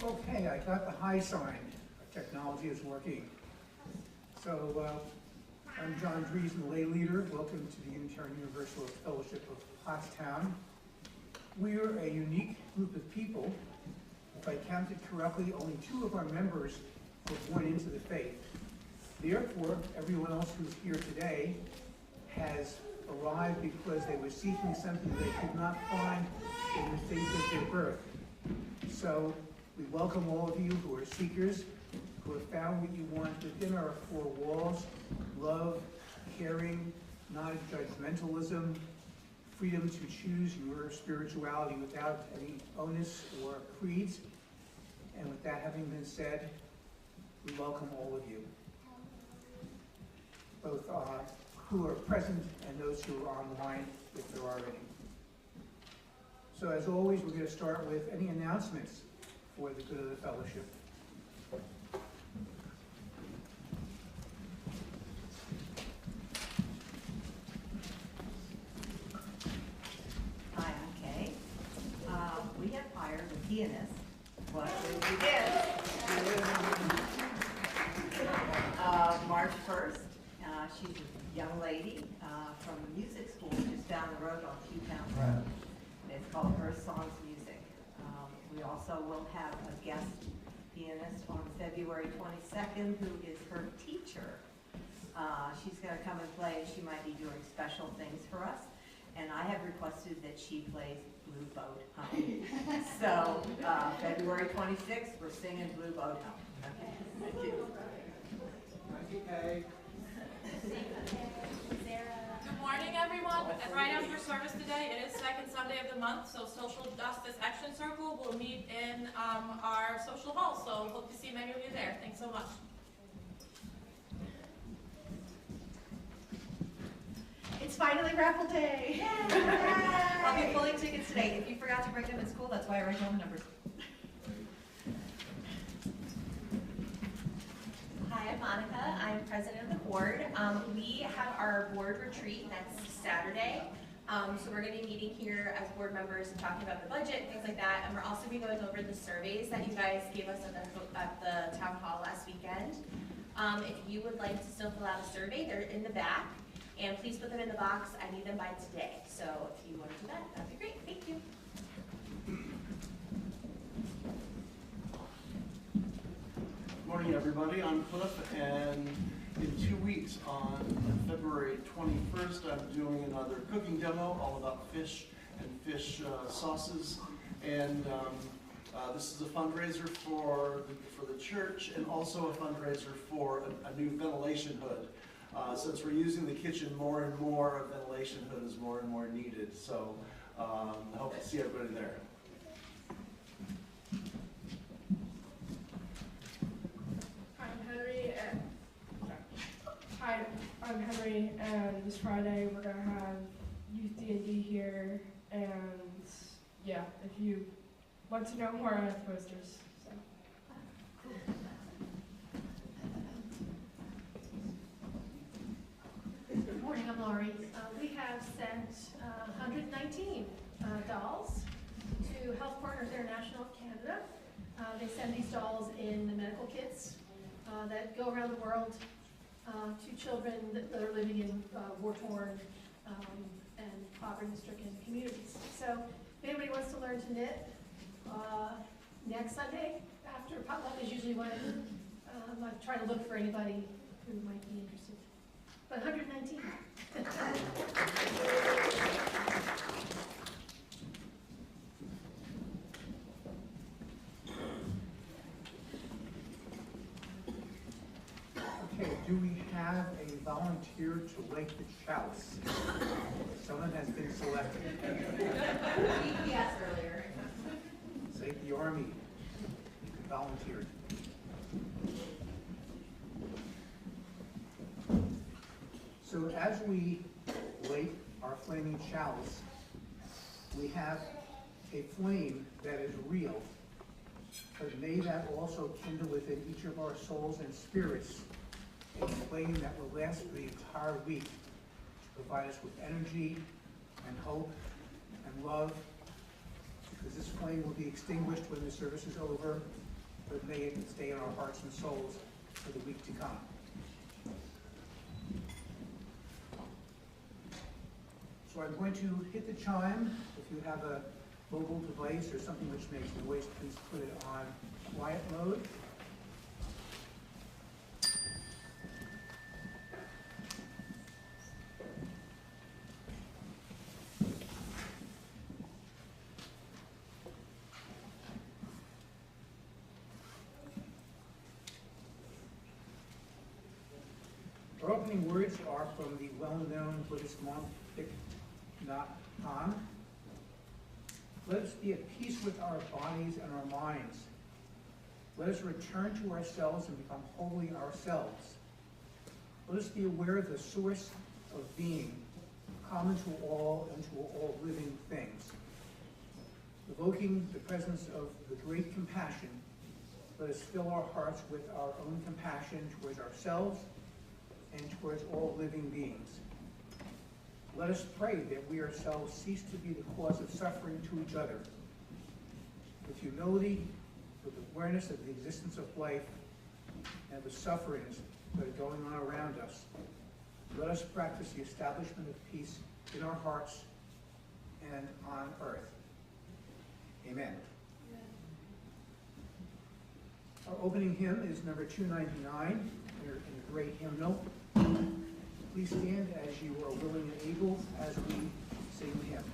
Okay, I got the high sign. Technology is working. So, I'm John Driesen, lay leader. Welcome to the Unitarian Universalist Fellowship of Pottstown. We're a unique group of people. If I counted correctly, only 2 of our members were born into the faith. Therefore, everyone else who's here today has arrived because they were seeking something they could not find in the faith of their birth. So, we welcome all of you who are seekers, who have found what you want within our 4 walls: love, caring, non-judgmentalism, freedom to choose your spirituality without any onus or creeds. And with that having been said, we welcome all of you, both who are present and those who are online, if there are any. So as always, we're going to start with any announcements for the good of the fellowship. Hi, I'm Kay. We have hired a pianist. What did we get? March 1st. She's a young lady from the music school just down the road on Q-Town Road. It's called Her Songs Music. We also will have a guest pianist on February 22nd who is her teacher. She's going to come and play, and she might be doing special things for us. And I have requested that she plays Blue Boat Home. So February 26th, we're singing Blue Boat Home. Okay, thank you. Thank you, Kay. Good morning, everyone. And right after service today, it is second Sunday of the month, so Social Justice Action Circle will meet in our social hall. So hope to see many of you there. Thanks so much. It's finally raffle day! I'll be pulling tickets today. If you forgot to bring them in school, that's why I write down the numbers. Hi, I'm Monica. I'm president of the board. We have our board retreat next Saturday. So we're going to be meeting here as board members and talking about the budget, things like that. And we're also going to be going over the surveys that you guys gave us at the town hall last weekend. If you would like to still fill out a survey, they're in the back. And please put them in the box. I need them by today. So if you want to do that, that'd be great. Thank you. Good morning, everybody. I'm Cliff, and in 2 weeks, on February 21st, I'm doing another cooking demo all about fish and fish sauces. And this is a fundraiser for the church, and also a fundraiser for a new ventilation hood. Since we're using the kitchen more and more, a ventilation hood is more and more needed. So I hope to see everybody there. Hi, I'm Henry, and this Friday we're going to have Youth D&D here, and yeah, if you want to know more, I have posters. So. Good morning, I'm Laurie. We have sent 119 dolls to Health Partners International of Canada. They send these dolls in the medical kits that go around the world to children that are living in war-torn and poverty-stricken communities. So if anybody wants to learn to knit, next Sunday after potluck is usually when I try to look for anybody who might be interested. But 119. Okay, do we have a volunteer to light the chalice? Someone has been selected. We asked earlier. Say the Army volunteered. So as we light our flaming chalice, we have a flame that is real, but may that also kindle within each of our souls and spirits a flame that will last for the entire week, to provide us with energy and hope and love, because this flame will be extinguished when the service is over, but may it stay in our hearts and souls for the week to come. So I'm going to hit the chime. If you have a mobile device or something which makes noise, please put it on quiet mode. Our opening words are from the well-known Buddhist monk Thich Nhat Hanh. Let us be at peace with our bodies and our minds. Let us return to ourselves and become wholly ourselves. Let us be aware of the source of being, common to all and to all living things. Evoking the presence of the great compassion, let us fill our hearts with our own compassion towards ourselves and towards all living beings. Let us pray that we ourselves cease to be the cause of suffering to each other. With humility, with awareness of the existence of life and the sufferings that are going on around us, let us practice the establishment of peace in our hearts and on earth. Amen. Our opening hymn is number 299 in the great hymnal. Please stand as you are willing and able as we sing the hymn.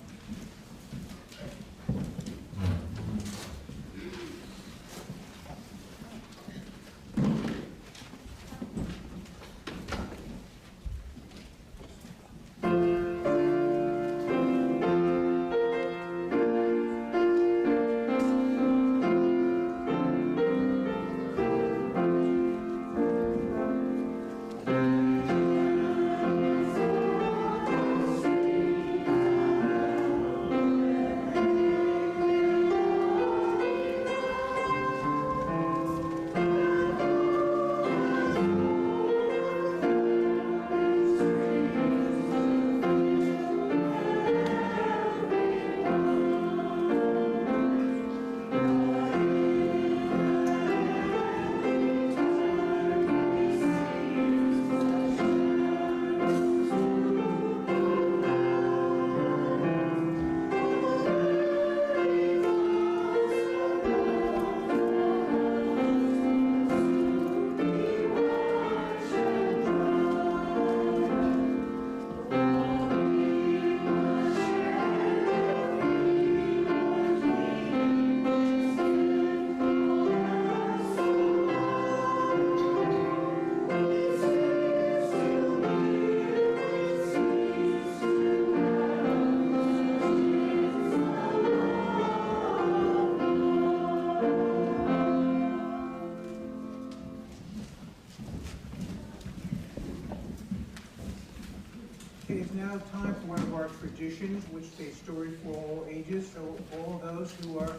It is now time for one of our traditions, which is a story for all ages. So all those who are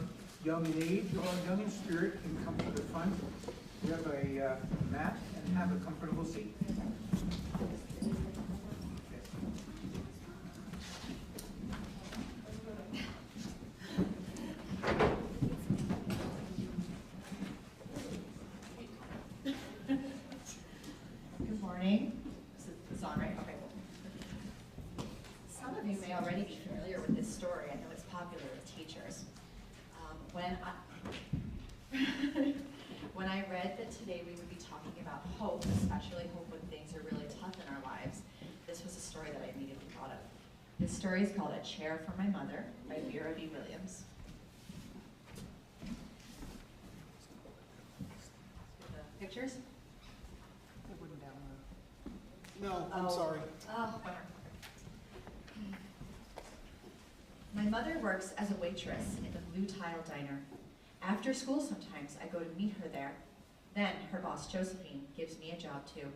young in age or young in spirit can come to the front. We have a mat and have a comfortable seat. Good morning. This on, right? Okay. Some of you may already be familiar with this story. I know it's popular with teachers. When I read that today we would be talking about hope, especially hope when things are really tough in our lives, this was a story that I immediately thought of. This story is called A Chair for My Mother by Vera B. Williams. The pictures? No, I'm sorry. Oh, bummer. My mother works as a waitress in the Blue Tile Diner. After school sometimes, I go to meet her there. Then her boss, Josephine, gives me a job too.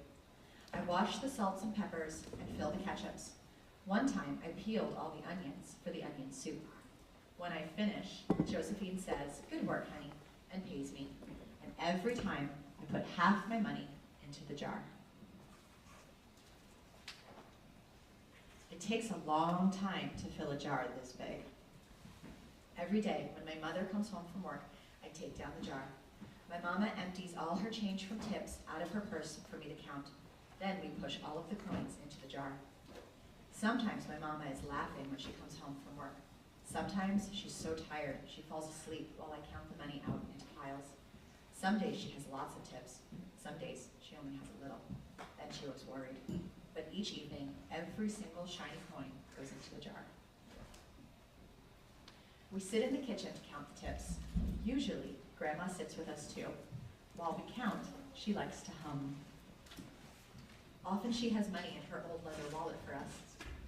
I wash the salts and peppers and fill the ketchups. One time, I peeled all the onions for the onion soup. When I finish, Josephine says, "Good work, honey," and pays me. And every time, I put half my money into the jar. It takes a long time to fill a jar this big. Every day, when my mother comes home from work, I take down the jar. My mama empties all her change from tips out of her purse for me to count. Then we push all of the coins into the jar. Sometimes my mama is laughing when she comes home from work. Sometimes she's so tired she falls asleep while I count the money out into piles. Some days she has lots of tips. Some days she only has a little. Then she looks worried. But each evening, every single shiny coin goes into the jar. We sit in the kitchen to count the tips. Usually, Grandma sits with us too. While we count, she likes to hum. Often she has money in her old leather wallet for us.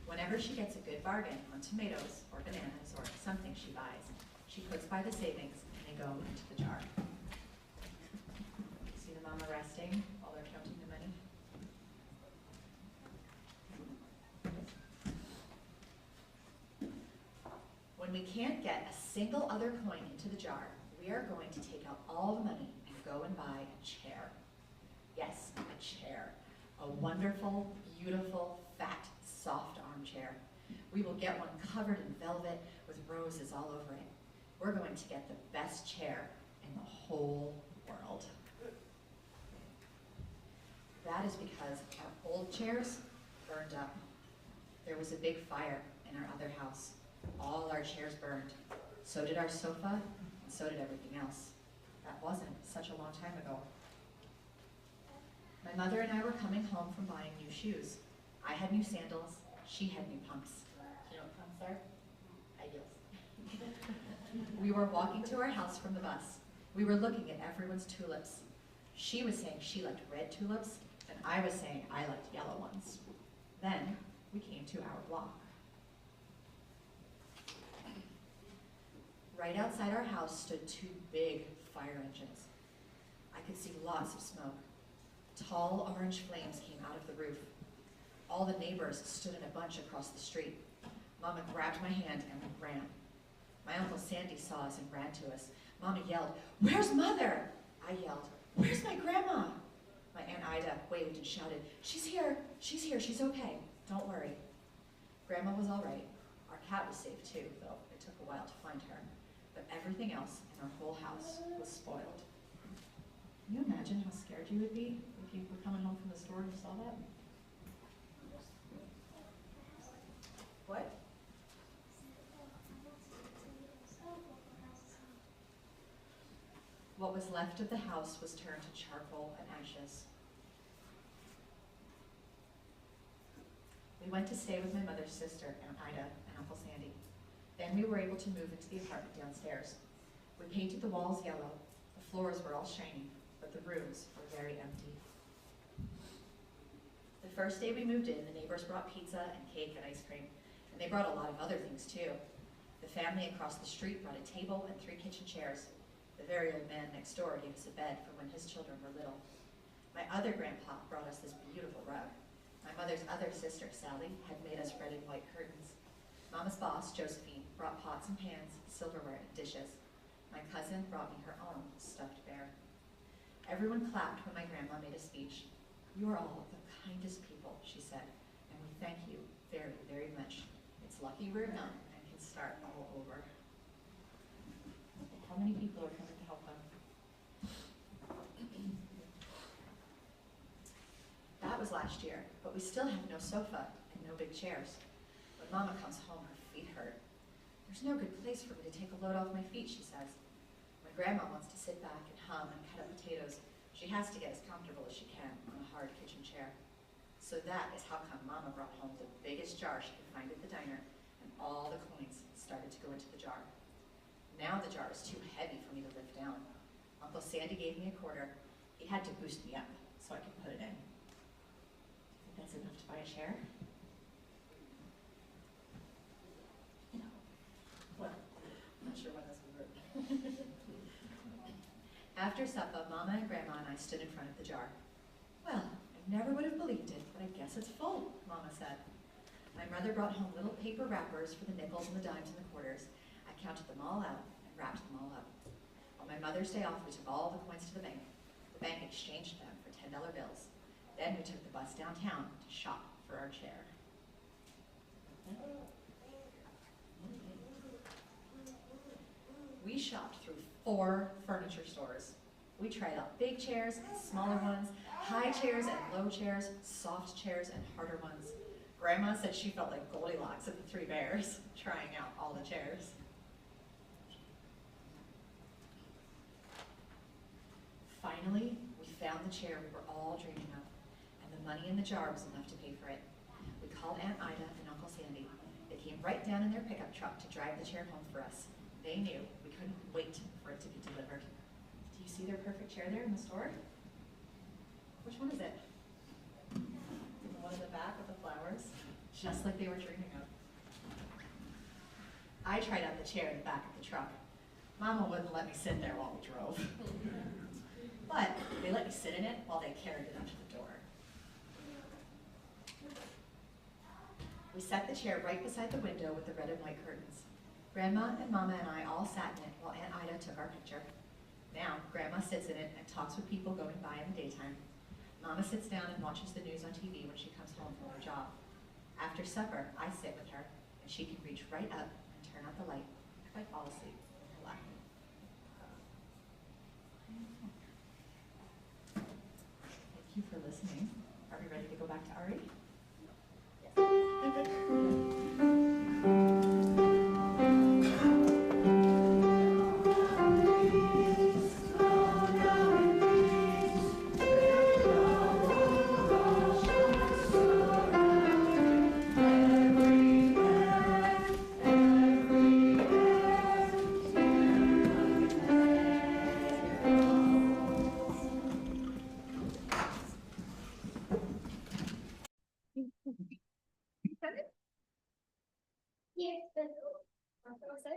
Whenever she gets a good bargain on tomatoes or bananas or something she buys, she puts by the savings and they go into the jar. See the mama resting while they're counting the money? When we can't get a single other coin into the jar, we are going to take out all the money and go and buy a chair. Yes, a chair. A wonderful, beautiful, fat, soft armchair. We will get one covered in velvet with roses all over it. We're going to get the best chair in the whole world. That is because our old chairs burned up. There was a big fire in our other house. All our chairs burned. So did our sofa, and so did everything else. That wasn't such a long time ago. My mother and I were coming home from buying new shoes. I had new sandals, she had new pumps. You know what pumps are? High heels. We were walking to our house from the bus. We were looking at everyone's tulips. She was saying she liked red tulips, and I was saying I liked yellow ones. Then we came to our block. Right outside our house stood two big fire engines. I could see lots of smoke. Tall orange flames came out of the roof. All the neighbors stood in a bunch across the street. Mama grabbed my hand and we ran. My Uncle Sandy saw us and ran to us. Mama yelled, "Where's Mother?" I yelled, "Where's my grandma?" My Aunt Ida waved and shouted, she's here, she's okay, don't worry." Grandma was all right. Our cat was safe too, though it took a while to find her. But everything else in our whole house was spoiled. Can you imagine how scared you would be if you were coming home from the store and you saw that? What? What was left of the house was turned to charcoal and ashes. We went to stay with my mother's sister, Aunt Ida, and Uncle Sandy. Then we were able to move into the apartment downstairs. We painted the walls yellow. The floors were all shiny, but the rooms were very empty. The first day we moved in, the neighbors brought pizza and cake and ice cream, and they brought a lot of other things too. The family across the street brought a table and 3 kitchen chairs. The very old man next door gave us a bed for when his children were little. My other grandpa brought us this beautiful rug. My mother's other sister, Sally, had made us red and white curtains. Mama's boss, Josephine, brought pots and pans, silverware, and dishes. My cousin brought me her own stuffed bear. Everyone clapped when my grandma made a speech. "You are all the kindest people," she said, "and we thank you very, very much. It's lucky we're young and can start all over." How many people are coming to help them? That was last year, but we still have no sofa and no big chairs. When Mama comes home, her feet hurt. "There's no good place for me to take a load off my feet," she says. When Grandma wants to sit back and hum and cut up potatoes, she has to get as comfortable as she can on a hard kitchen chair. So that is how come Mama brought home the biggest jar she could find at the diner, and all the coins started to go into the jar. Now the jar is too heavy for me to lift down. Uncle Sandy gave me a quarter. He had to boost me up so I could put it in. Do you think that's enough to buy a chair? No. Well, I'm not sure when this will work. After supper, Mama and Grandma and I stood in front of the jar. "Well, I never would have believed it, but I guess it's full," Mama said. My mother brought home little paper wrappers for the nickels and the dimes and the quarters. I counted them all out and wrapped them all up. On my Mother's Day off, we took all the coins to the bank. The bank exchanged them for $10 bills. Then we took the bus downtown to shop for our chair. We shopped through 4 furniture stores. We tried out big chairs and smaller ones, high chairs and low chairs, soft chairs and harder ones. Grandma said she felt like Goldilocks and the Three Bears, trying out all the chairs. Finally, we found the chair we were all dreaming of, and the money in the jar was enough to pay for it. We called Aunt Ida and Uncle Sandy. They came right down in their pickup truck to drive the chair home for us. They knew we couldn't wait for it to be delivered. Do you see their perfect chair there in the store? Which one is it? The one in the back with the flowers? Just like they were dreaming of. I tried out the chair in the back of the truck. Mama wouldn't let me sit there while we drove. But they let me sit in it while they carried it up to the door. We set the chair right beside the window with the red and white curtains. Grandma and Mama and I all sat in it while Aunt Ida took our picture. Now, Grandma sits in it and talks with people going by in the daytime. Mama sits down and watches the news on TV when she comes home from her job. After supper, I sit with her, and she can reach right up and turn out the light if I fall asleep in her lap. Thank you for listening. Are we ready to go back to Ari?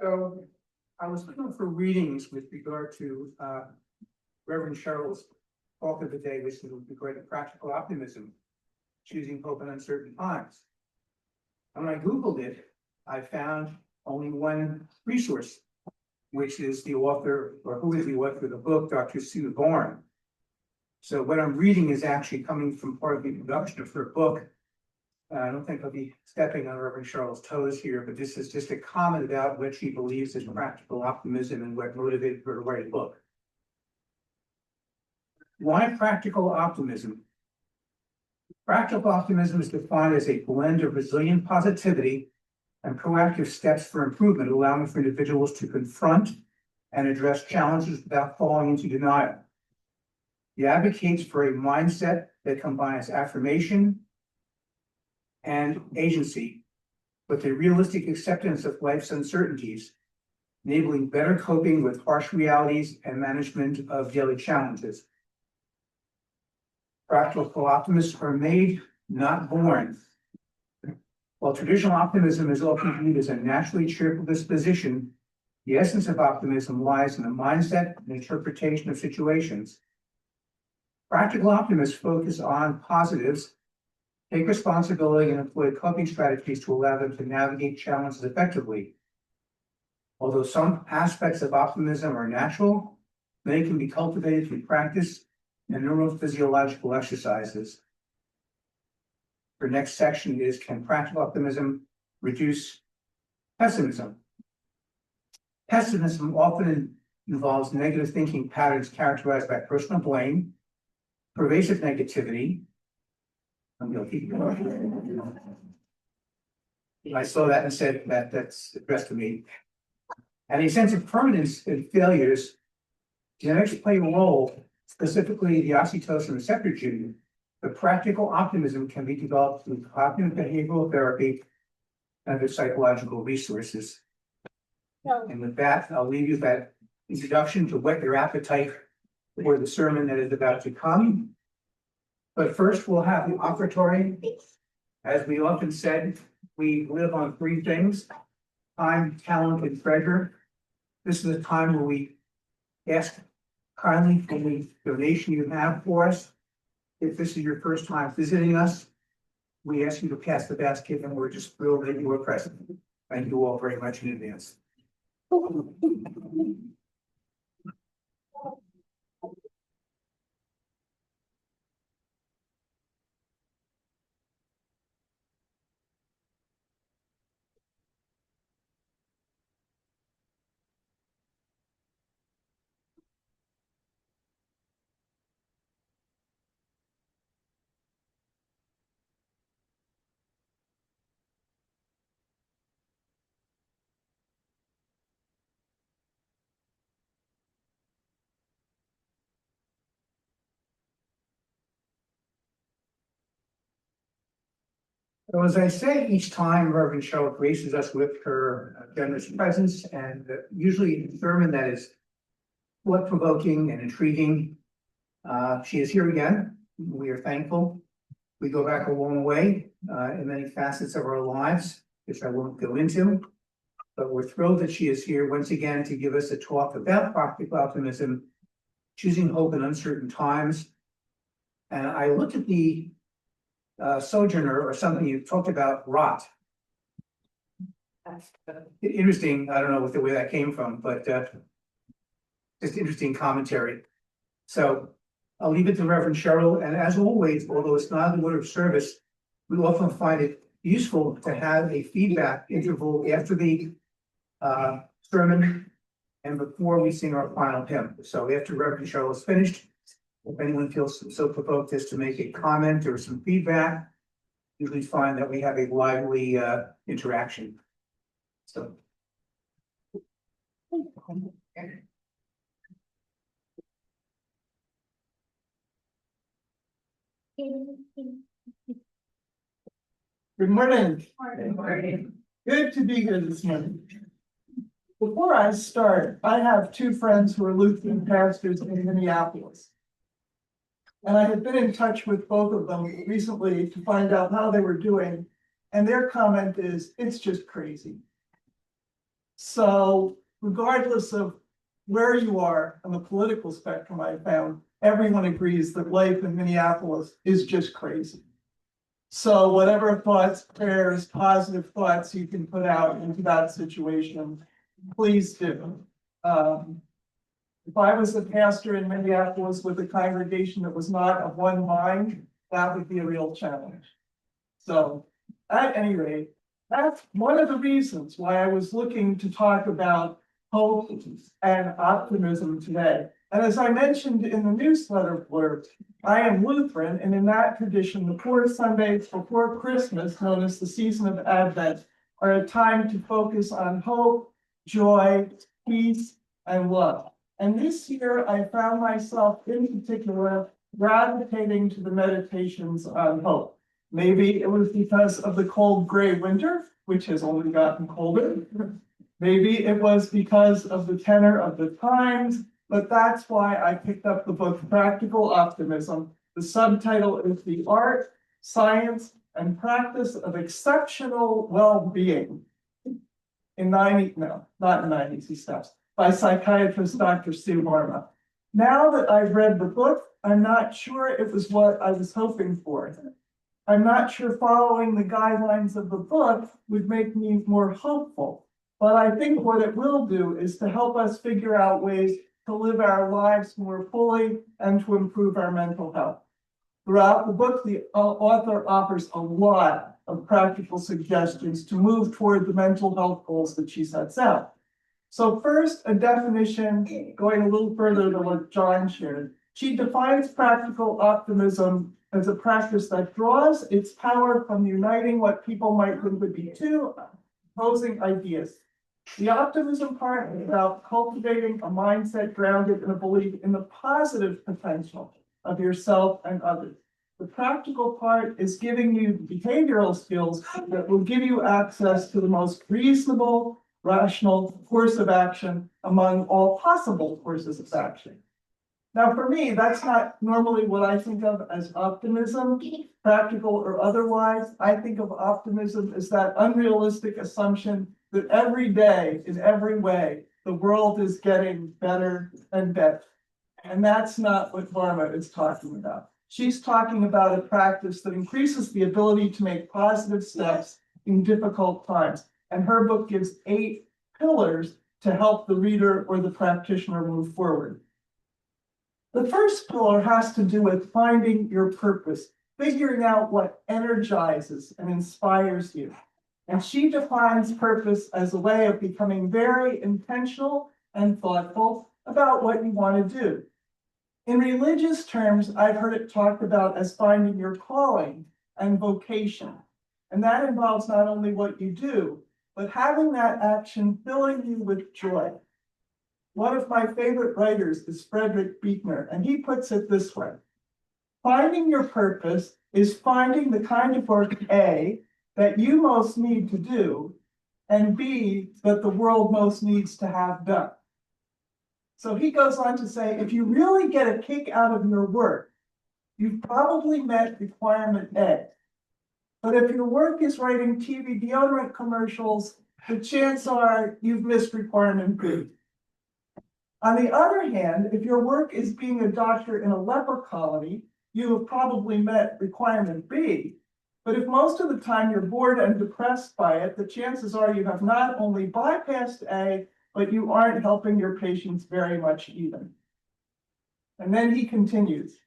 So I was looking for readings with regard to Reverend Cheryl's talk of the day, which is with regard to practical optimism, choosing hope in uncertain times. And when I Googled it, I found only one resource, which is the author, or who is the author of the book, Dr. Sue Varma. So what I'm reading is actually coming from part of the introduction of her book. I don't think I'll be stepping on Reverend Cheryl's toes here, but this is just a comment about what she believes is practical optimism and what motivated her to write a book. Why practical optimism? Practical optimism is defined as a blend of resilient positivity and proactive steps for improvement, allowing for individuals to confront and address challenges without falling into denial. It advocates for a mindset that combines affirmation and agency with a realistic acceptance of life's uncertainties, enabling better coping with harsh realities and management of daily challenges. Practical optimists are made, not born. While traditional optimism is often viewed as a naturally cheerful disposition, the essence of optimism lies in the mindset and interpretation of situations. Practical optimists focus on positives, take responsibility, and employ coping strategies to allow them to navigate challenges effectively. Although some aspects of optimism are natural, they can be cultivated through practice and neurophysiological exercises. The next section is, can practical optimism reduce pessimism? Pessimism often involves negative thinking patterns characterized by personal blame, pervasive negativity. I'm going to keep going. I saw that and said that's addressed to me. And a sense of permanence in failures. Genetics play a role, specifically the oxytocin receptor gene. The practical optimism can be developed through cognitive behavioral therapy and other psychological resources. And with that, I'll leave you with that introduction to whet your appetite for the sermon that is about to come. But first, we'll have the offertory. As we often said, we live on three things: time, talent, and treasure. This is a time where we ask kindly for the donation you have for us. If this is your first time visiting us, we ask you to pass the basket, and we're just thrilled that you are present. Thank you all very much in advance. So as I say, each time Reverend Cheryl graces us with her generous presence and usually a sermon that is thought-provoking and intriguing. She is here again. We are thankful. We go back a long way in many facets of our lives, which I won't go into. But we're thrilled that she is here once again to give us a talk about practical optimism, choosing hope in uncertain times. And I looked at the sojourner or something you talked about, rot. Interesting. I don't know what the way that came from, but just interesting commentary. So I'll leave it to Reverend Cheryl. And as always, although it's not an order of service, we often find it useful to have a feedback interval after the sermon and before we sing our final hymn. So after Reverend Cheryl is finished, if anyone feels so provoked as to make a comment or some feedback, usually find that we have a lively interaction. So. Good morning. Good morning. Good to be here this morning. Before I start, I have two friends who are Lutheran pastors in Minneapolis. And I have been in touch with both of them recently to find out how they were doing. And their comment is, it's just crazy. So regardless of where you are on the political spectrum, I found everyone agrees that life in Minneapolis is just crazy. So whatever thoughts, prayers, positive thoughts you can put out into that situation, please do. If I was a pastor in Minneapolis with a congregation that was not of one mind, that would be a real challenge. So at any rate, that's one of the reasons why I was looking to talk about hope and optimism today. And as I mentioned in the newsletter blurb, I am Lutheran, and in that tradition, the 4 Sundays before Christmas, known as the season of Advent, are a time to focus on hope, joy, peace, and love. And this year, I found myself in particular gravitating to the meditations on hope. Maybe it was because of the cold gray winter, which has only gotten colder. Maybe it was because of the tenor of the times, but that's why I picked up the book Practical Optimism. The subtitle is The Art, Science, and Practice of Exceptional Well-Being in 90, no, not in 90 steps, by psychiatrist Dr. Sue Varma. Now that I've read the book, I'm not sure it was what I was hoping for. I'm not sure following the guidelines of the book would make me more hopeful, but I think what it will do is to help us figure out ways to live our lives more fully and to improve our mental health. Throughout the book, the author offers a lot of practical suggestions to move toward the mental health goals that she sets out. So first, a definition, going a little further than what John shared. She defines practical optimism as a practice that draws its power from uniting what people might think would be two opposing ideas. The optimism part is about cultivating a mindset grounded in a belief in the positive potential of yourself and others. The practical part is giving you behavioral skills that will give you access to the most reasonable, rational course of action among all possible courses of action. Now, for me, that's not normally what I think of as optimism, practical or otherwise. I think of optimism as that unrealistic assumption that every day, in every way, the world is getting better and better. And that's not what Varma is talking about. She's talking about a practice that increases the ability to make positive steps in difficult times. And her book gives 8 pillars to help the reader or the practitioner move forward. The first pillar has to do with finding your purpose, figuring out what energizes and inspires you. And she defines purpose as a way of becoming very intentional and thoughtful about what you want to do. In religious terms, I've heard it talked about as finding your calling and vocation. And that involves not only what you do, but having that action filling you with joy. One of my favorite writers is Frederick Buechner, and he puts it this way. Finding your purpose is finding the kind of work, A, that you most need to do, and B, that the world most needs to have done. So he goes on to say, if you really get a kick out of your work, you've probably met requirement A. But if your work is writing TV deodorant commercials, the chances are you've missed requirement B. On the other hand, if your work is being a doctor in a leper colony, you have probably met requirement B. But if most of the time you're bored and depressed by it, the chances are you have not only bypassed A, but you aren't helping your patients very much either. And then he continues,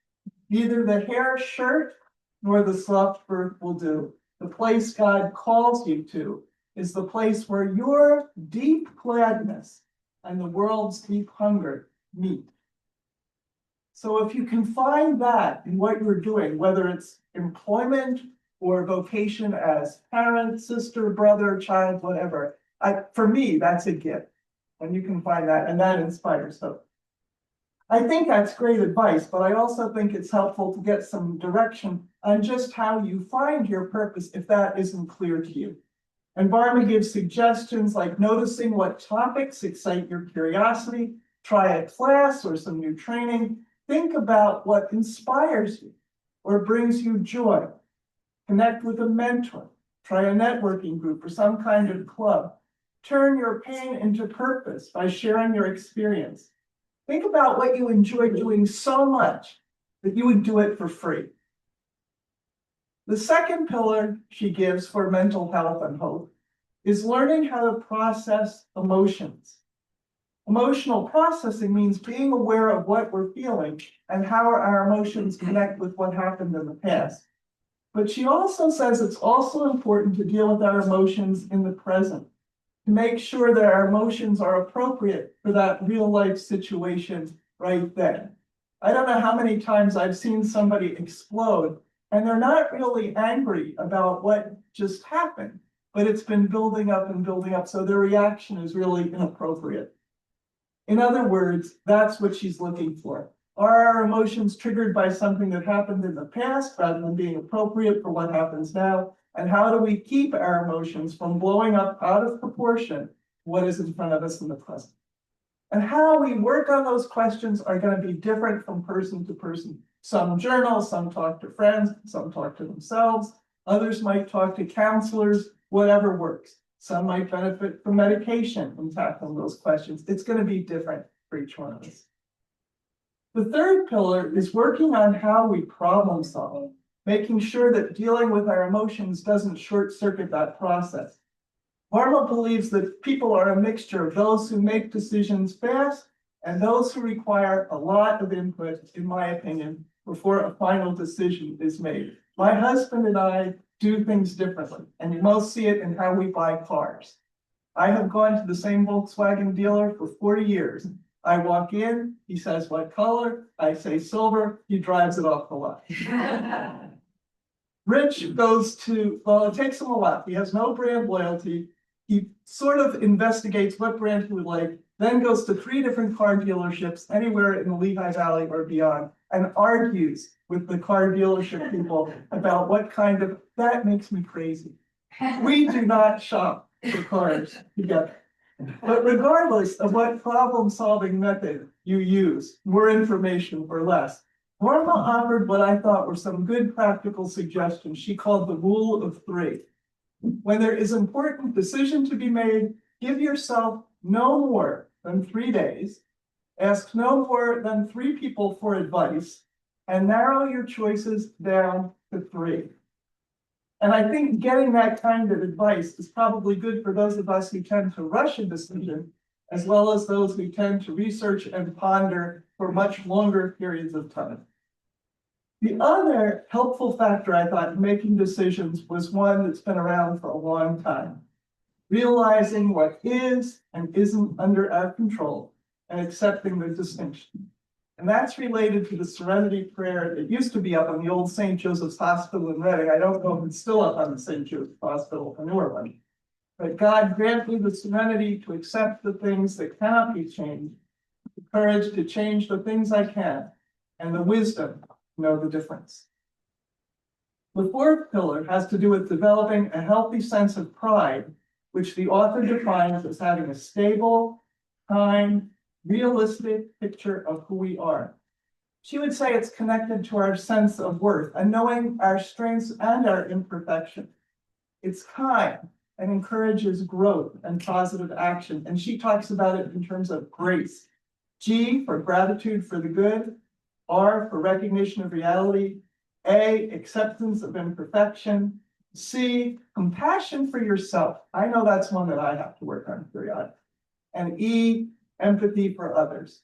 neither the hair shirt nor the soft birth will do. The place God calls you to is the place where your deep gladness and the world's deep hunger meet. So if you can find that in what you're doing, whether it's employment or vocation as parent, sister, brother, child, whatever, for me, that's a gift. And you can find that, and that inspires hope. I think that's great advice, but I also think it's helpful to get some direction on just how you find your purpose if that isn't clear to you. And Varma gives suggestions like noticing what topics excite your curiosity, try a class or some new training, think about what inspires you or brings you joy, connect with a mentor, try a networking group or some kind of club, turn your pain into purpose by sharing your experience. Think about what you enjoy doing so much that you would do it for free. The second pillar she gives for mental health and hope is learning how to process emotions. Emotional processing means being aware of what we're feeling and how our emotions connect with what happened in the past. But she also says it's also important to deal with our emotions in the present, to make sure that our emotions are appropriate for that real life situation right then. I don't know how many times I've seen somebody explode and they're not really angry about what just happened, but it's been building up and building up, so their reaction is really inappropriate. In other words, that's what she's looking for. Are our emotions triggered by something that happened in the past rather than being appropriate for what happens now? And how do we keep our emotions from blowing up out of proportion what is in front of us in the present? And how we work on those questions are going to be different from person to person. Some journal, some talk to friends, some talk to themselves. Others might talk to counselors, whatever works. Some might benefit from medication in tackling those questions. It's going to be different for each one of us. The third pillar is working on how we problem solve, making sure that dealing with our emotions doesn't short circuit that process. Varma believes that people are a mixture of those who make decisions fast and those who require a lot of input, in my opinion, before a final decision is made. My husband and I do things differently, and you most see it in how we buy cars. I have gone to the same Volkswagen dealer for 40 years. I walk in, he says what color, I say silver, he drives it off the lot. Rich goes to, well, it takes him a lot. He has no brand loyalty. He sort of investigates what brand he would like, then goes to 3 different car dealerships anywhere in the Lehigh Valley or beyond, and argues with the car dealership people about what kind of, that makes me crazy. We do not shop for cars together. But regardless of what problem-solving method you use, more information or less, Varma offered what I thought were some good practical suggestions she called the rule of 3. When there is an important decision to be made, give yourself no more than 3 days, ask no more than 3 people for advice, and narrow your choices down to 3. And I think getting that kind of advice is probably good for those of us who tend to rush a decision, as well as those who tend to research and ponder for much longer periods of time. The other helpful factor I thought in making decisions was one that's been around for a long time. Realizing what is and isn't under our control and accepting the distinction. And that's related to the Serenity Prayer that used to be up on the old St. Joseph's Hospital in Reading. I don't know if it's still up on the St. Joseph's Hospital, a newer one. But God grant me the serenity to accept the things that cannot be changed, the courage to change the things I can, and the wisdom to know the difference. The fourth pillar has to do with developing a healthy sense of pride, which the author defines as having a stable, kind, realistic picture of who we are. She would say it's connected to our sense of worth and knowing our strengths and our imperfections. It's kind and encourages growth and positive action. And she talks about it in terms of grace. G for gratitude for the good, R for recognition of reality, A, acceptance of imperfection, C, compassion for yourself. I know that's one that I have to work on periodically. And E, empathy for others.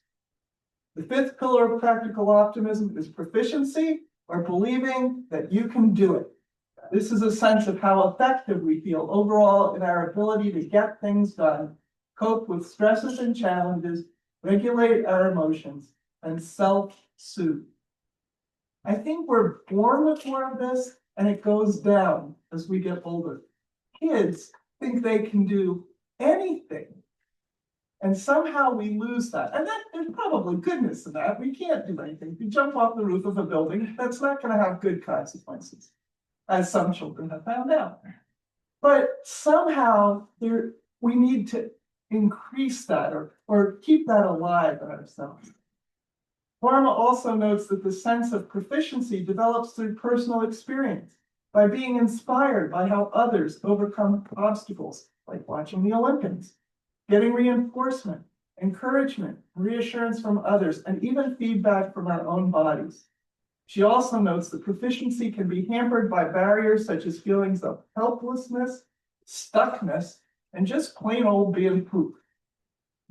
The fifth pillar of practical optimism is proficiency, or believing that you can do it. This is a sense of how effective we feel overall in our ability to get things done, cope with stresses and challenges, regulate our emotions, and self-soothe. I think we're born with more of this, and it goes down as we get older. Kids think they can do anything, and somehow we lose that. And that there's probably goodness in that. We can't do anything. If you jump off the roof of a building, that's not going to have good consequences, as some children have found out. But somehow we need to increase that or keep that alive in ourselves. Varma also notes that the sense of proficiency develops through personal experience by being inspired by how others overcome obstacles, like watching the Olympics, getting reinforcement, encouragement, reassurance from others, and even feedback from our own bodies. She also notes that proficiency can be hampered by barriers such as feelings of helplessness, stuckness, and just plain old being poop.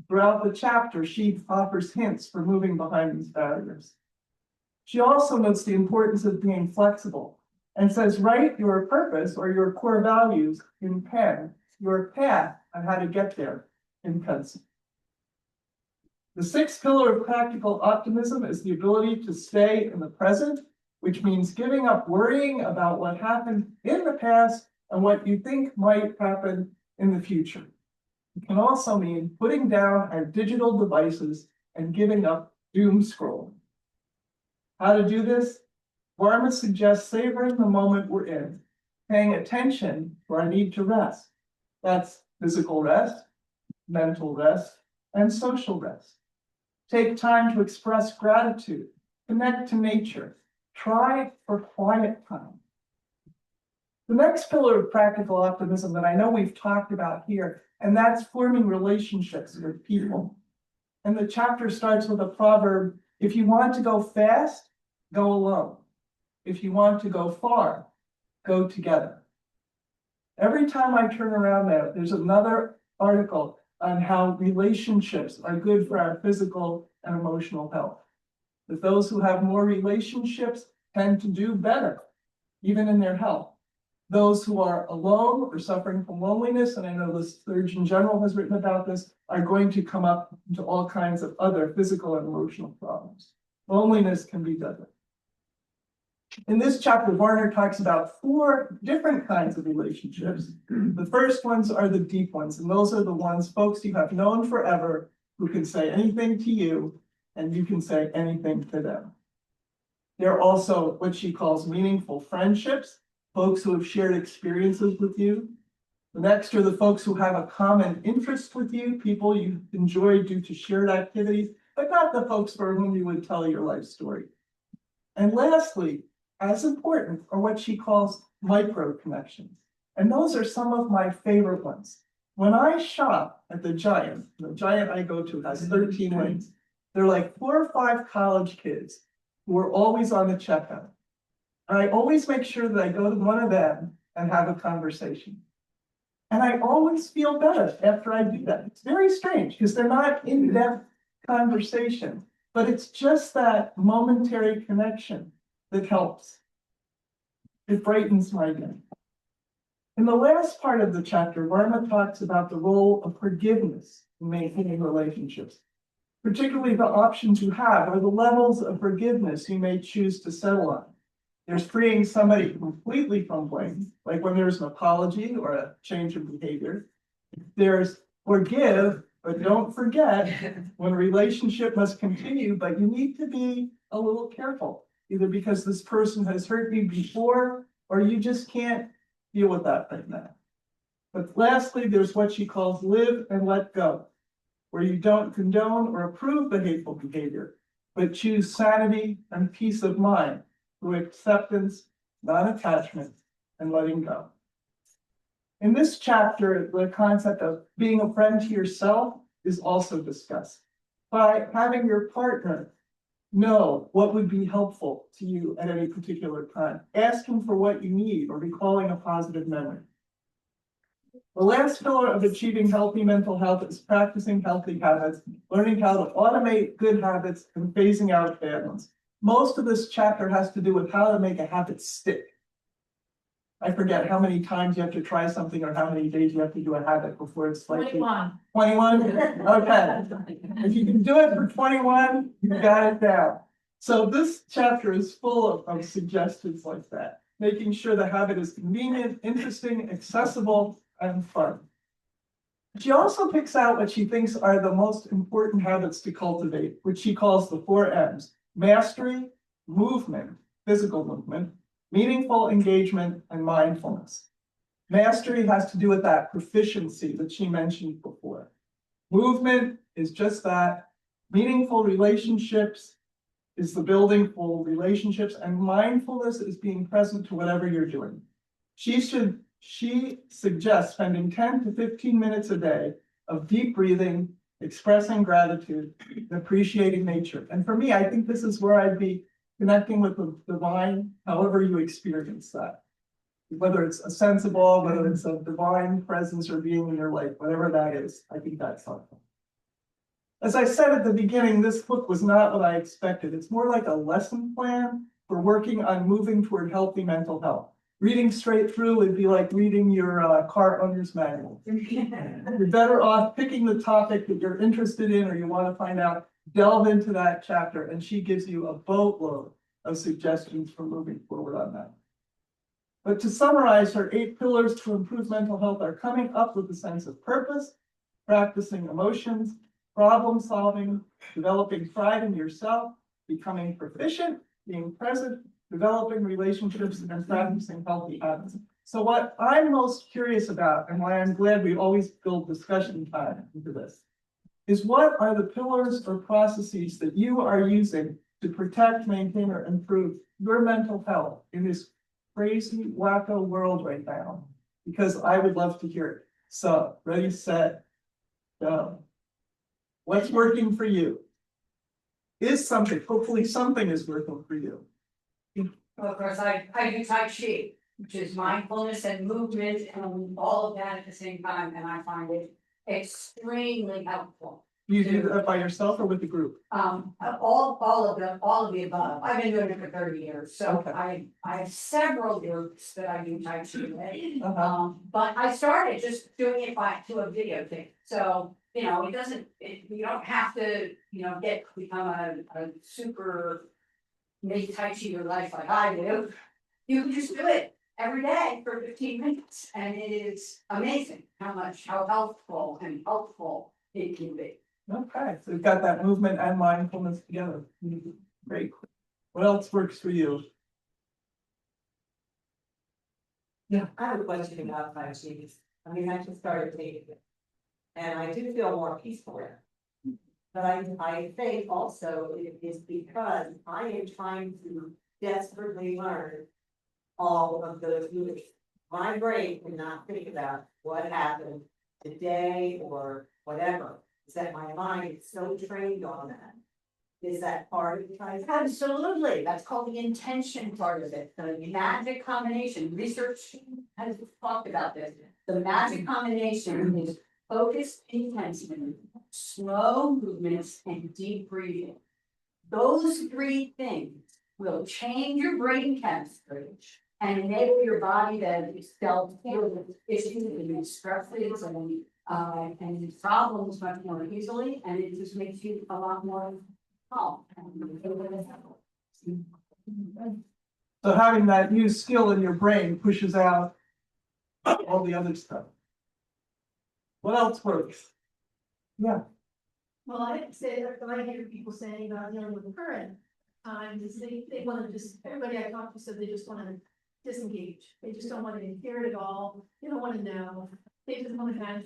Throughout the chapter, she offers hints for moving behind these barriers. She also notes the importance of being flexible and says, write your purpose or your core values in pen, your path on how to get there in pencil. The sixth pillar of practical optimism is the ability to stay in the present, which means giving up worrying about what happened in the past and what you think might happen in the future. It can also mean putting down our digital devices and giving up doom scrolling. How to do this? Varma suggests savoring the moment we're in, paying attention to our need to rest. That's physical rest, mental rest, and social rest. Take time to express gratitude, connect to nature, try for quiet time. The next pillar of practical optimism that I know we've talked about here, and that's forming relationships with people. And the chapter starts with a proverb: if you want to go fast, go alone. If you want to go far, go together. Every time I turn around there's another article on how relationships are good for our physical and emotional health. That those who have more relationships tend to do better, even in their health. Those who are alone or suffering from loneliness, and I know the Surgeon General has written about this, are going to come up into all kinds of other physical and emotional problems. Loneliness can be deadly. In this chapter, Varner talks about 4 different kinds of relationships. The first ones are the deep ones, and those are the ones folks you have known forever who can say anything to you, and you can say anything to them. There are also what she calls meaningful friendships, folks who have shared experiences with you. The next are the folks who have a common interest with you, people you enjoy due to shared activities, but not the folks for whom you would tell your life story. And lastly, as important, are what she calls micro connections. And those are some of my favorite ones. When I shop at the Giant I go to has 13 lanes. They're like 4 or 5 college kids who are always on the checkout. And I always make sure that I go to one of them and have a conversation. And I always feel better after I do that. It's very strange because they're not in-depth conversation, but it's just that momentary connection that helps. It brightens my day. In the last part of the chapter, Varma talks about the role of forgiveness in maintaining relationships, particularly the options you have or the levels of forgiveness you may choose to settle on. There's freeing somebody completely from blame, like when there's an apology or a change of behavior. There's forgive, but don't forget when a relationship must continue, but you need to be a little careful, either because this person has hurt you before or you just can't deal with that right now. But lastly, there's what she calls live and let go, where you don't condone or approve the hateful behavior, but choose sanity and peace of mind through acceptance, non-attachment, and letting go. In this chapter, the concept of being a friend to yourself is also discussed. By having your partner know what would be helpful to you at any particular time, asking for what you need, or recalling a positive memory. The last pillar of achieving healthy mental health is practicing healthy habits, learning how to automate good habits and phasing out bad ones. Most of this chapter has to do with how to make a habit stick. I forget how many times you have to try something or how many days you have to do a habit before it's like 21. 21? Okay. If you can do it for 21, you got it down. So this chapter is full of suggestions like that, making sure the habit is convenient, interesting, accessible, and fun. She also picks out what she thinks are the most important habits to cultivate, which she calls the 4 M's: mastery, movement, physical movement, meaningful engagement, and mindfulness. Mastery has to do with that proficiency that she mentioned before. Movement is just that. Meaningful relationships is the building full relationships, and mindfulness is being present to whatever you're doing. She suggests spending 10 to 15 minutes a day of deep breathing, expressing gratitude, and appreciating nature. And for me, I think this is where I'd be connecting with the divine, however you experience that. Whether it's a sensible, whether it's a divine presence or being in your life, whatever that is, I think that's helpful. As I said at the beginning, this book was not what I expected. It's more like a lesson plan for working on moving toward healthy mental health. Reading straight through would be like reading your car owner's manual. You're better off picking the topic that you're interested in or you want to find out, delve into that chapter, and she gives you a boatload of suggestions for moving forward on that. But to summarize, her 8 pillars to improve mental health are coming up with a sense of purpose, practicing emotions, problem solving, developing pride in yourself, becoming proficient, being present, developing relationships, and practicing healthy habits. So what I'm most curious about, and why I'm glad we always build discussion time into this, is what are the pillars or processes that you are using to protect, maintain, or improve your mental health in this crazy, wacko world right now? Because I would love to hear it. So, ready, set, go. What's working for you? Hopefully something is working for you. Well, of course, I do Tai Chi, which is mindfulness and movement and all of that at the same time, and I find it extremely helpful. You do that by yourself or with the group? All of the above. I've been doing it for 30 years, so Okay. I have several groups that I do Tai Chi with. Uh-huh. But I started just doing it to a video thing. So, you know, you don't have to, become a super make Tai Chi your life like I do. You can just do it every day for 15 minutes. And it is amazing how helpful and helpful it can be. Okay, so we've got that movement and mindfulness together. Great. What else works for you? Yeah, I have a question about Tai Chi. I mean, I just started taking it, and I do feel more peaceful. But I think also it is because I am trying to desperately learn all of those moves. My brain cannot think about what happened today or whatever. Is that my mind is so trained on that? Is that part of the Tai Chi? Absolutely. That's called the intention part of it. The magic combination. Research has talked about this. The magic combination is focused intention, slow movements, and deep breathing. Those 3 things will change your brain chemistry and enable your body to deal with issues and stresses and problems much more easily, and it just makes you a lot more calm. So having that new skill in your brain pushes out all the other stuff. What else works? Yeah. Well, I say that when I hear people saying about dealing with the current times, is they want to just, everybody I talk to said they just want to disengage. They just don't want to hear it at all. They don't want to know. They just want to have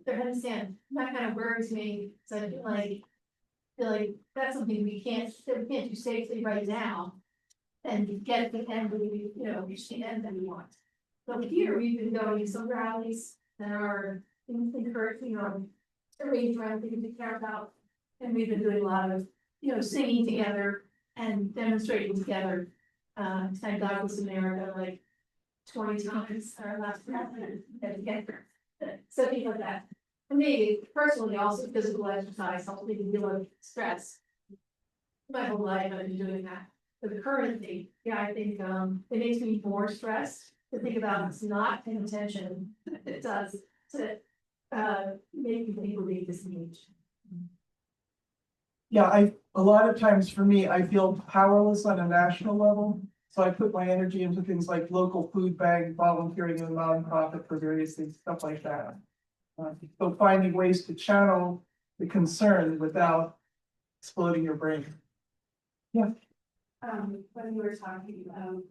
their head in the sand. That kind of worries me. So I feel like that's something that we can't do safely right now. And get the end we, reach the end that we want. But here, we've been going to some rallies that are encouraging, arranged around things we care about. And we've been doing a lot of, singing together and demonstrating together. Thank God was America like 20 times our last president together. So things like that. For me, personally, also physical exercise helps me to deal with stress. My whole life I've been doing that. For the current thing, I think it makes me more stressed to think about it's not paying attention. It does to make me think we need this age. Yeah, a lot of times for me, I feel powerless on a national level. So I put my energy into things like local food bank, volunteering in a nonprofit for various things, stuff like that. So finding ways to channel the concern without exploding your brain. Yeah. When you were talking about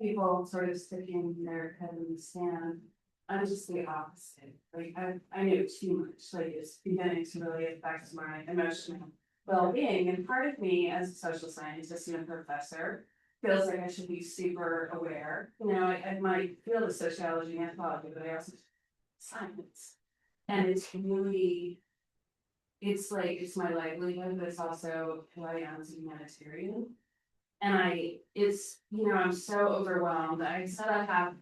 people sort of sticking their head in the sand, I'm just the opposite. Like I knew too much, like it's beginning to really affect my emotional well-being. And part of me as a social scientist and a professor feels like I should be super aware. I might feel the sociology and anthropology, but I also science. And it's really, it's my livelihood, but it's also who I am as a humanitarian. And I'm so overwhelmed. I said I have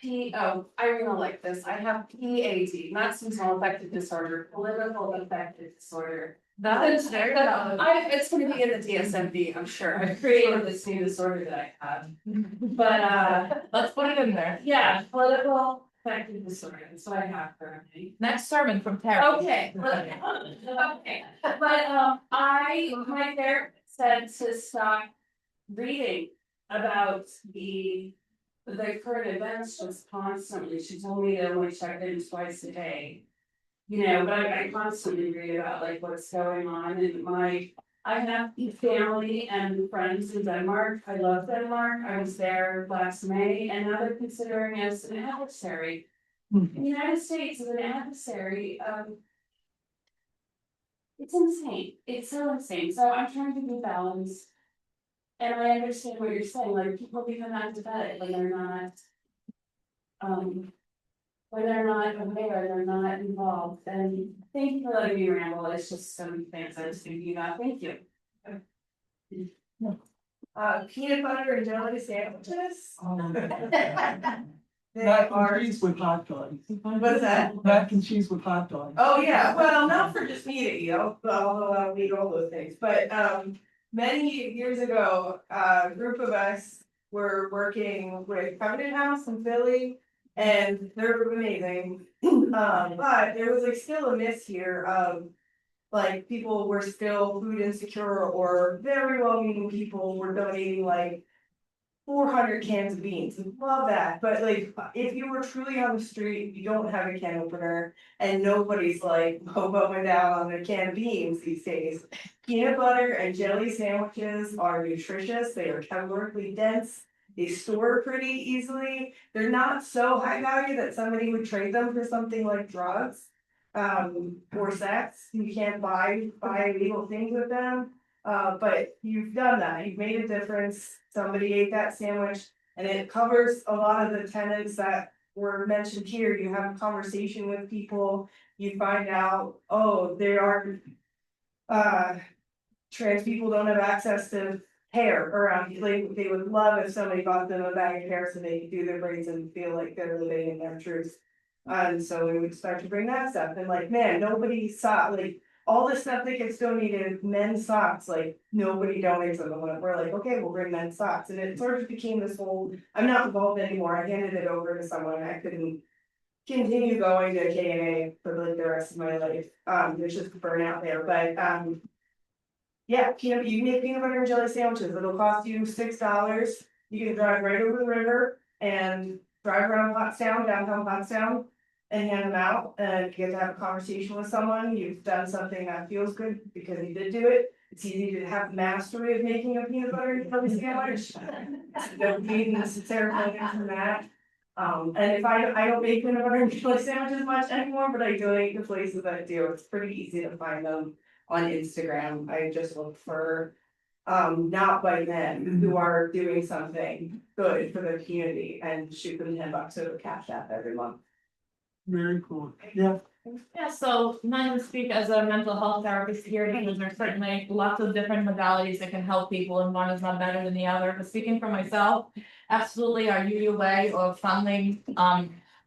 Irina like this. I have PAD, not seasonal affective disorder, political affective disorder. It's going to be in the DSM-V, I'm sure. I created this new disorder that I have. But Let's put it in there. yeah, political affective disorder. That's what I have currently. Next sermon from Tara. Okay. Okay. But my therapist said to stop reading about the current events just constantly. She told me to only check in twice a day. But I constantly read about like what's going on and I have family and friends in Denmark. I love Denmark. I was there last May and now they're considering us an adversary. The United States is an adversary. It's insane. It's so insane. So I'm trying to be balanced. And I understand what you're saying, like people become apathetic when they're not aware, they're not involved. And thank you for letting me ramble. It's just so many things I was thinking about. Thank you. Peanut butter and jelly sandwiches. Mac and cheese with hot dogs. What is that? Mac and cheese with hot dogs. Oh, yeah, well, not for just me to eat, although I'll eat all those things, but many years ago, a group of us were working with Covenant House in Philly, and they're amazing. But there was like still a miss here of like people were still food insecure or very well-meaning people were donating like 400 cans of beans. Love that. But like, if you were truly on the street, you don't have a can opener and nobody's like going down on a can of beans these days. Peanut butter and jelly sandwiches are nutritious. They are calorically dense. They store pretty easily. They're not so high value that somebody would trade them for something like drugs, or sex. You can't buy illegal things with them. But you've done that, you've made a difference, somebody ate that sandwich, and it covers a lot of the tenets that were mentioned here. You have a conversation with people, you find out, oh, there are, trans people don't have access to hair around you, like, they would love if somebody bought them a bag of hair so they could do their braids and feel like they're living in their truth. And so we would start to bring that stuff, and like, man, nobody saw, like, all the stuff that gets donated, men's socks, like nobody donates them. And we're like, okay, we'll bring men's socks. And it sort of became this whole, I'm not involved anymore. I handed it over to someone. I couldn't continue going to K&A for like the rest of my life. There's just burnout there. But yeah, you make peanut butter and jelly sandwiches. It'll cost you $6. You can drive right over the river and drive around downtown Pottstown, and hand them out, and you get to have a conversation with someone. You've done something that feels good because you did do it. It's easy to have mastery of making a peanut butter and jelly sandwich. Don't need necessarily from that. And if I don't make peanut butter and jelly sandwiches much anymore, but I do like the places that do. It's pretty easy to find them on Instagram. I just look for not by men who are doing something good for the community and shoot them $10 over Cash App every month. Very cool. Yeah. Yeah, so I'm not gonna speak as a mental health therapist here, because there's certainly lots of different modalities that can help people, and one is not better than the other, but speaking for myself, absolutely our UU way of funneling,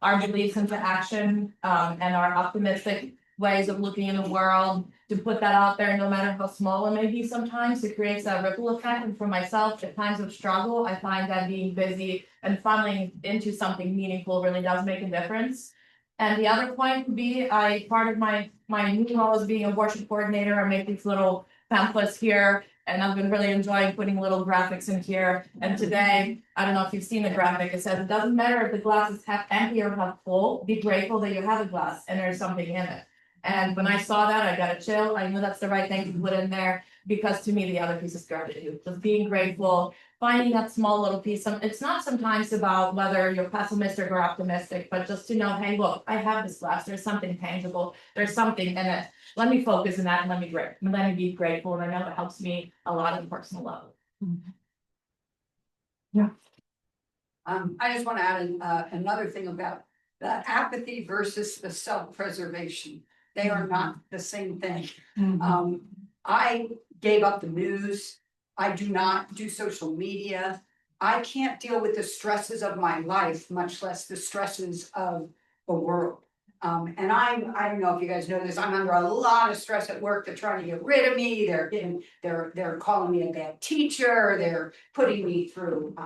our beliefs into action, and our optimistic ways of looking in the world, to put that out there, no matter how small it may be sometimes, it creates that ripple effect, and for myself, at times of struggle, I find that being busy and funneling into something meaningful really does make a difference. And the other point would be, part of my new role as being a worship coordinator, I make these little pamphlets here, and I've been really enjoying putting little graphics in here. And today, I don't know if you've seen the graphic, it says, it doesn't matter if the glass is half empty or half full, be grateful that you have a glass and there's something in it. And when I saw that, I got a chill, I knew that's the right thing to put in there, because to me, the other piece is gratitude, just being grateful, finding that small little piece. It's not sometimes about whether you're pessimistic or optimistic, but just to know, hey, look, I have this glass, there's something tangible, there's something in it. Let me focus on that and let me be grateful, and I know that helps me a lot on a personal level. Yeah. I just want to add another thing about the apathy versus the self-preservation. They are not the same thing. I gave up the news. I do not do social media. I can't deal with the stresses of my life, much less the stresses of the world. And I don't know if you guys know this, I'm under a lot of stress at work. They're trying to get rid of me. They're calling me a bad teacher. They're putting me through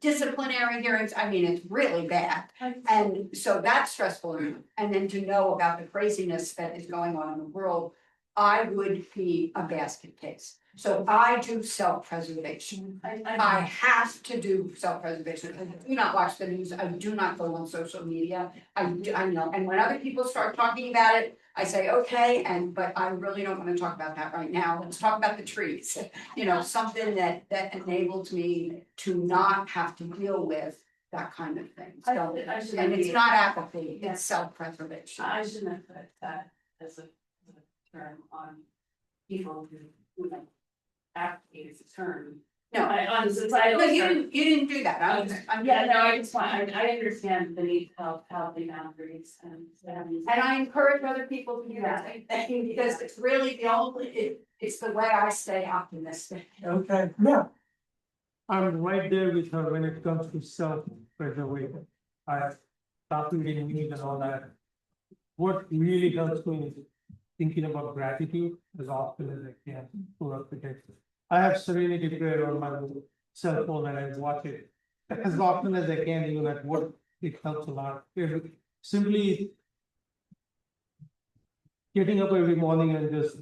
disciplinary hearings. I mean, it's really bad. And so that's stressful. And then to know about the craziness that is going on in the world, I would be a basket case. So I do self-preservation. I have to do self-preservation. I do not watch the news. I do not go on social media. I know. And when other people start talking about it, I say, okay, but I really don't want to talk about that right now. Let's talk about the trees. You know, something that enabled me to not have to deal with that kind of thing. So, and it's not apathy, it's self-preservation. I shouldn't have put that as a term on people who apathy is a term. No, On the societal. No, you didn't do that. I just want, I understand the need of healthy boundaries and. And I encourage other people to do that, because it's really it's the way I stay optimistic. Okay, yeah. I'm right there with her when it comes to self-preservation. I start reading news and all that. What really helps me is thinking about gratitude as often as I can throughout the day. I have serenity prayer on my cell phone and I watch it as often as I can, even at work. It helps a lot. Simply getting up every morning and just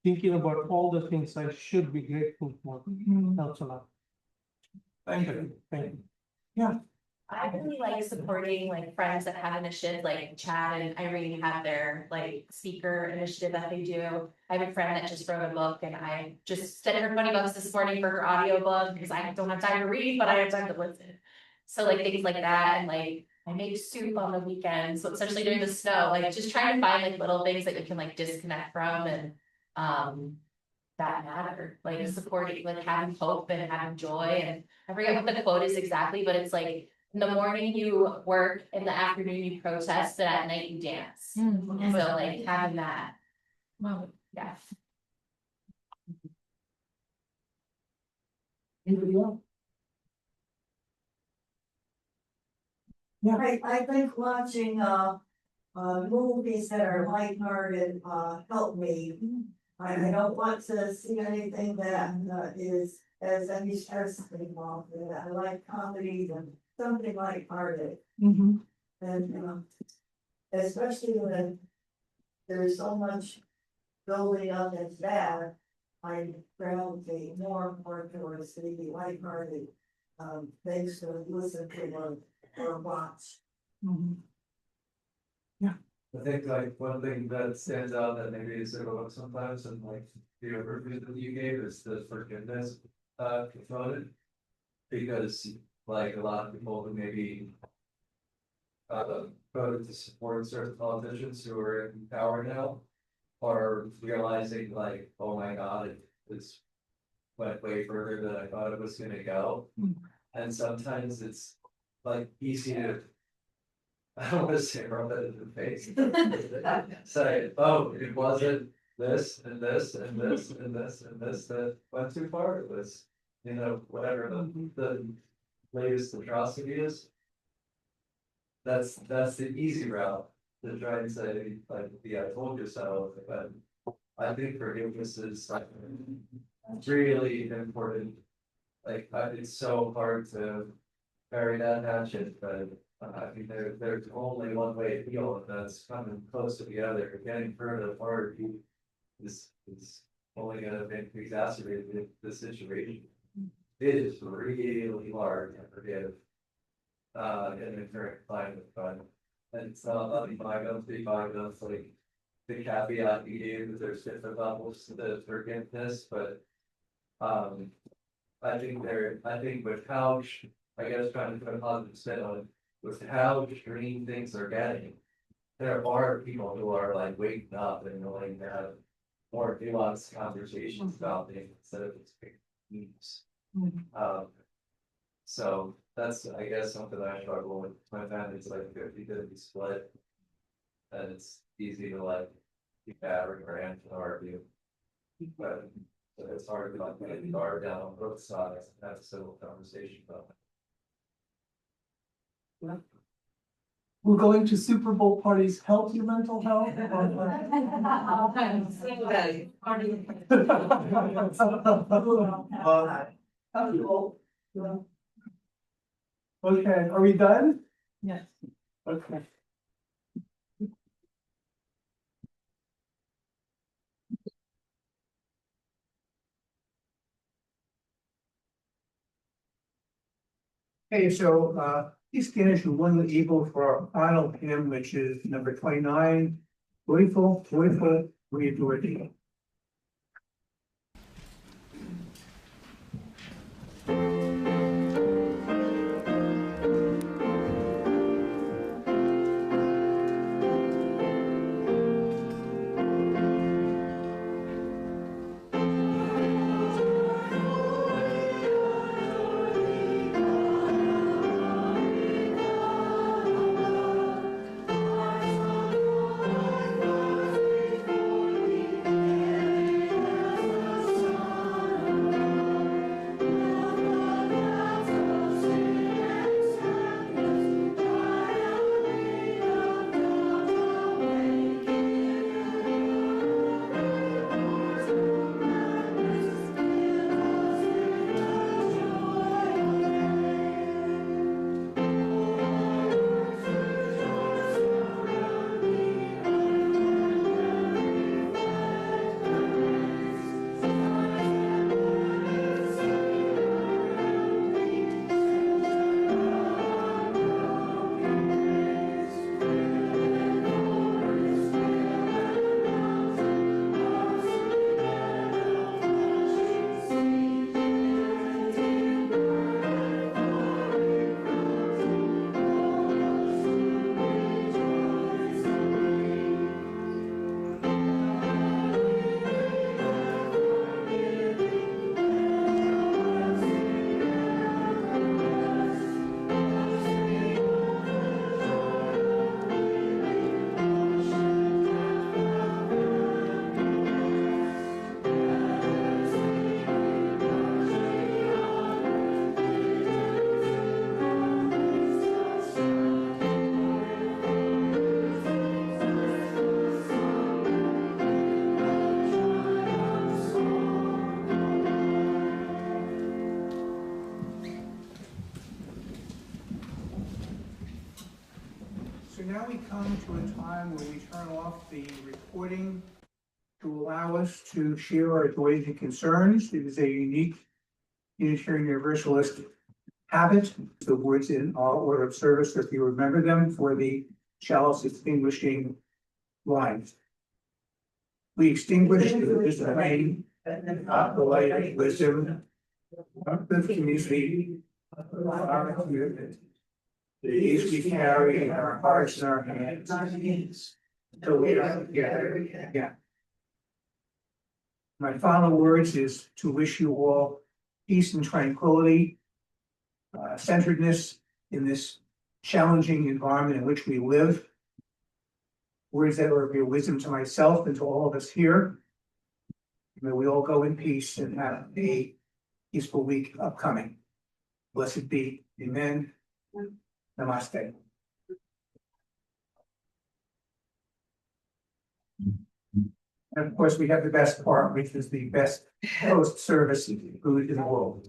thinking about all the things I should be grateful for helps a lot. Thank you. Thank you. Yeah. I really like supporting like friends that have initiatives, like Chad and Irene have their like speaker initiative that they do. I have a friend that just wrote a book and I just sent her $20 this morning for her audiobook because I don't have time to read, but I have time to listen. So like things like that, and like I make soup on the weekends, so especially during the snow, like just trying to find like little things that you can like disconnect from and that matter, like supporting, like having hope and having joy. And I forget what the quote is exactly, but it's like, in the morning you work, in the afternoon you protest, and at night you dance. And so like having that. Wow. Yeah. Yeah. I think watching movies that are lighthearted help me. I don't want to see anything that is as any stress involved in it. I like comedies and something lighthearted. And especially when there's so much building up and bad, I gravitate more and more towards the lighthearted things to listen to or watch. Yeah. I think like one thing that stands out that maybe is overlooked sometimes and like the overview that you gave is the forgiveness component. Because like a lot of people who maybe voted to support certain politicians who are in power now are realizing like, oh my God, it's went way further than I thought it was gonna go. And sometimes it's like easy to, I don't wanna say rub it in the face. Say, oh, it wasn't this and this and this and this and this that went too far. It was, you know, whatever the latest atrocity is. That's the easy route to try and say, like, yeah, I told you so, but I think forgiveness is like really important. Like, it's so hard to bury that hatchet, but I think there's only one way to heal, and that's coming close to the other. Getting further apart is only gonna exacerbate the situation. It is really hard to forgive in the current climate, but it's not letting bygones be bygones, like the caveat you gave that there's different levels to the forgiveness, but I think with how, I guess trying to put a positive spin on it, with how extreme things are getting, there are people who are like waking up and willing to have more nuanced conversations about things instead of just big memes. So that's, I guess, something that I struggle with. My family's like 50-50 split. And it's easy to like keep battering around and argue. But it's hard to like get the guard down on both sides and have a civil conversation about it. Will going to Super Bowl parties help your mental health? Okay, are we done? Yes. Okay. Okay, so please stand as you one able for our final hymn, which is number 29, Joyful, Joyful, we adore thee. So now we come to a time where we turn off the recording to allow us to share our joys and concerns. It is a unique Unitarian Universalist habit. The words in our order of service, if you remember them, for the chalice extinguishing lines. We extinguish the flame of the light of wisdom of the community, of our commitment. The ease we carry in our hearts and our hands. So we are together again. My final words is to wish you all peace and tranquility, centeredness in this challenging environment in which we live. Words that are of your wisdom to myself and to all of us here. May we all go in peace and have a peaceful week upcoming. Blessed be. Amen. Namaste. And of course, we have the best part, which is the best post-service food in the world.